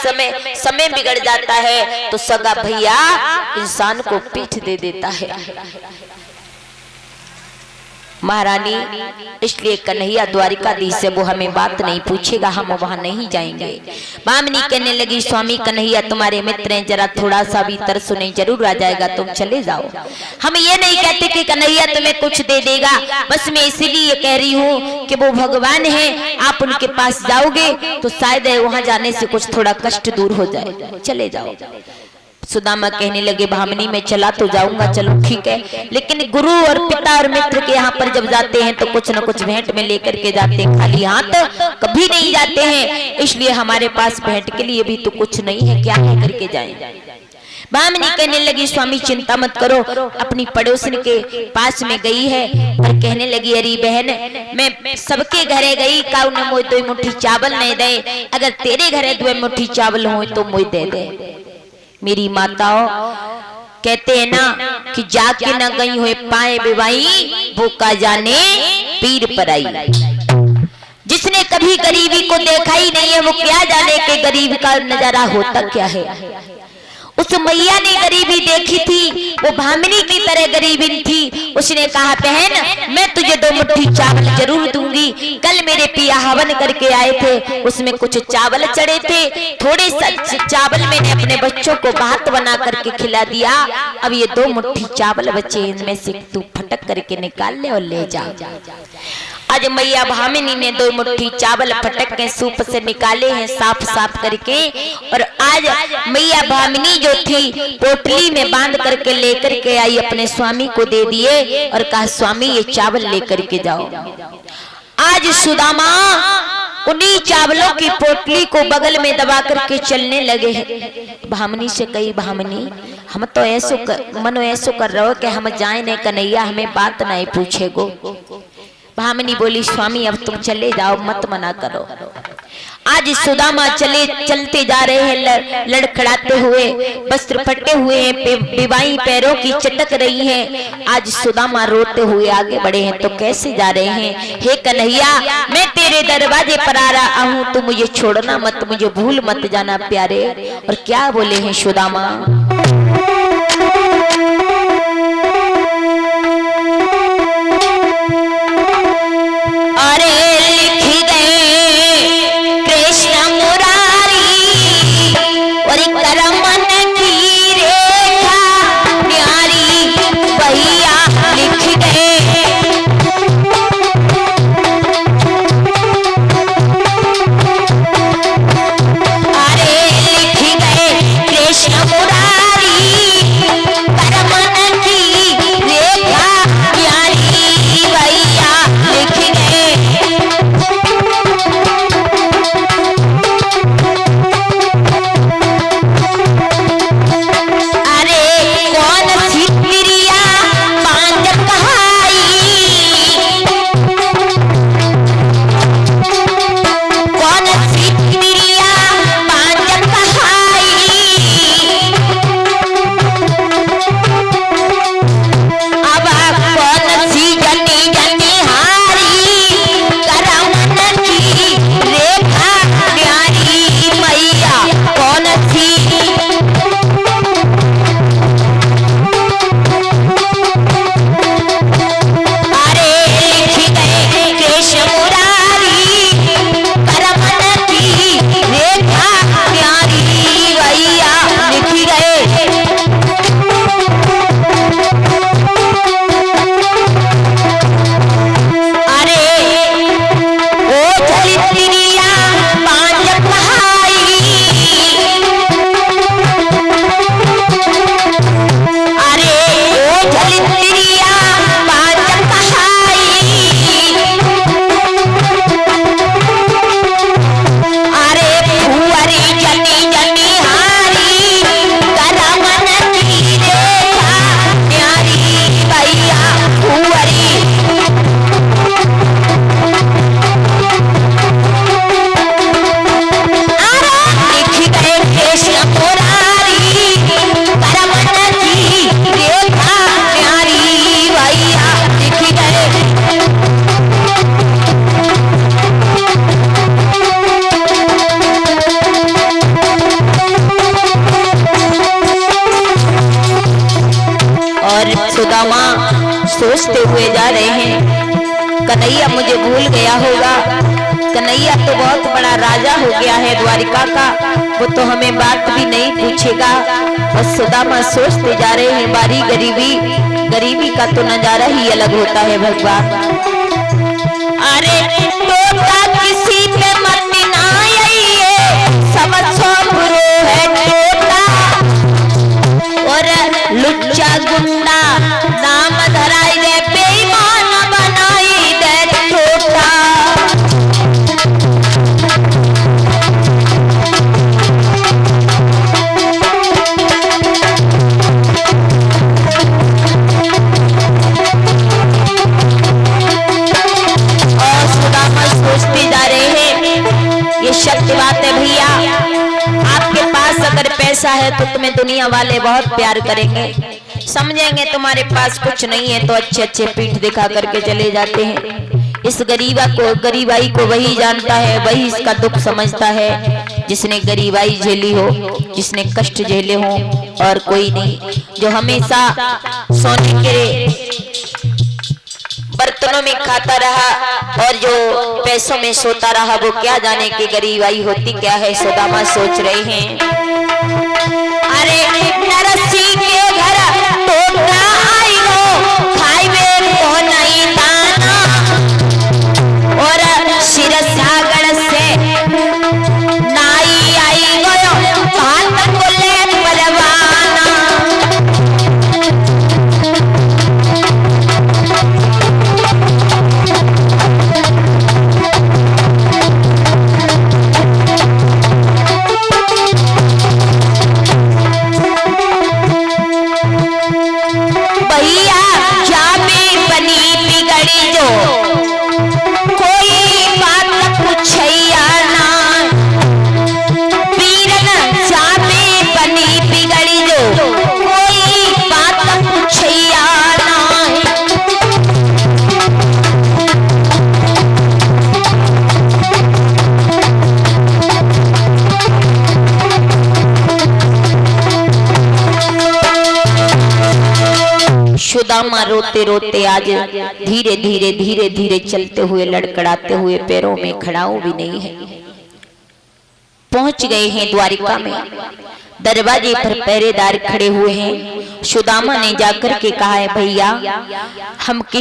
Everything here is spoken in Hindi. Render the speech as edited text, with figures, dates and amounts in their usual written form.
समय समय बिगड़ जाता है तो सगा भैया इंसान को पीठ दे देता है। महारानी इसलिए कन्हैया द्वारिकाधीश से वो हमें बात नहीं पूछेगा, हम वहां नहीं जाएंगे। भामिनी कहने लगी स्वामी कन्हैया तुम्हारे मित्र हैं, जरा थोड़ा सा भी तरस सुने जरूर आ जाएगा, तुम चले जाओ। हम ये नहीं कहते कि कन्हैया तुम्हें कुछ दे देगा, बस मैं इसीलिए कह रही हूँ कि वो भगवान है, आप उनके पास जाओगे तो शायद वहां जाने से कुछ थोड़ा कष्ट दूर हो जाए, चले जाओ। सुदामा कहने लगे भामिनी में चला तो जाऊंगा, चलो ठीक है, लेकिन गुरु और पिता और मित्र के यहाँ पर जब जाते हैं तो कुछ न कुछ भेंट में लेकर के जाते हैं, खाली हाथ कभी नहीं जाते हैं, इसलिए हमारे पास भेंट के लिए भी तो कुछ नहीं है, क्या करके जाएं। भामिनी कहने लगी स्वामी चिंता मत करो, अपनी पड़ोसन के पास में गई है और कहने लगी अरे बहन मैं सबके घरे गई का उन्हें मोई 2 मुट्ठी चावल नहीं दे, अगर तेरे घरे 2 मुट्ठी चावल हो तो मोई दे दे। मेरी माताओं कहते हैं ना कि जाके न गई हुए पाए बिवाई वो का जाने पीर पराई। जिसने कभी गरीबी को देखा ही नहीं है वो क्या जाने कि गरीब का नजारा होता क्या है। उस मैया ने गरीबी देखी थी, वो भामिनी की तरह गरीबी थी। उसने कहा बहन मैं तुझे 2 मुट्ठी चावल जरूर दूंगी, कल मेरे पिया हवन करके आए थे, उसमें कुछ चावल चढ़े थे, थोड़े से चावल मैंने अपने बच्चों को भात बना करके खिला दिया, अब ये 2 मुट्ठी चावल बचे, इनमें से तू फटक करके निकाल ले और ले जा। आज मैया भामिनी ने 2 मुट्ठी चावल फटक के सूप से निकाले हैं साफ साफ करके, और आज मैया भामिनी जो थी पोटली में बांध करके लेकर के आई, अपने स्वामी को दे दिए और कहा स्वामी ये चावल लेकर के जाओ। आज सुदामा उन्हीं चावलों की पोटली को बगल में दबा करके चलने लगे हैं। भामिनी से कही भामिनी हम तो मनो ऐसो कर रहे हो कि हम जाए नहीं कन्हैया हमें बात नहीं पूछेगो। भामिनी बोली स्वामी अब तुम चले जाओ, मत मना करो। आज सुदामा चलते जा रहे हैं लड़खड़ाते हुए, वस्त्र फटे हुए हैं, बिवाई पैरों की चटक रही हैं। आज सुदामा रोते हुए आगे बढ़े हैं तो कैसे जा रहे हैं, हे कन्हैया मैं तेरे दरवाजे पर आ रहा हूँ, तू मुझे छोड़ना मत, मुझे भूल मत जाना प्यारे। और क्या बोले हैं सुदामा, कृष्ण मुरारी सोचते हुए जा रहे हैं कन्हैया मुझे भूल गया होगा, कन्हैया तो बहुत बड़ा राजा हो गया है द्वारिका का, वो तो हमें बात भी नहीं पूछेगा। बस सुदामा सोचते जा रहे हैं बारी गरीबी का तो नजारा ही अलग होता है भगवान। अरे टोटा किसी पे मत ना आइए, समझो बुरो है टोटा, और लुच्चा गुंडा नाम धराई दे, बेईमान बनाई दे टोटा। सत्य बात है भैया, आपके पास अगर पैसा है तो तुम्हें दुनिया वाले बहुत प्यार करेंगे, समझेंगे तुम्हारे पास कुछ नहीं है तो अच्छे अच्छे पीठ दिखा करके चले जाते हैं। इस गरीबाई को वही जानता है, वही इसका दुख समझता है जिसने गरीबाई झेली हो, जिसने कष्ट झेले हो, और कोई नहीं। जो हमेशा सोने के बर्तनों में खाता रहा और जो पैसों में सोता रहा, वो क्या जाने की गरीबाई होती क्या है, सुदामा सोच रहे हैं। अरे नरसी के घर टोटा आई हो, खाइबे को नहीं दाना, और सिरसागढ़ से नाई आई गयो, भात बोले बलवाना। सुदामा रोते रोते आज धीरे धीरे चलते हुए, लड़खड़ाते हुए, पैरों में खड़ाऊ भी नहीं है, पहुंच गए हैं द्वारिका में। दरवाजे पर पहरेदार खड़े हुए हैं। सुदामा ने जाकर के कहा है भैया हम किस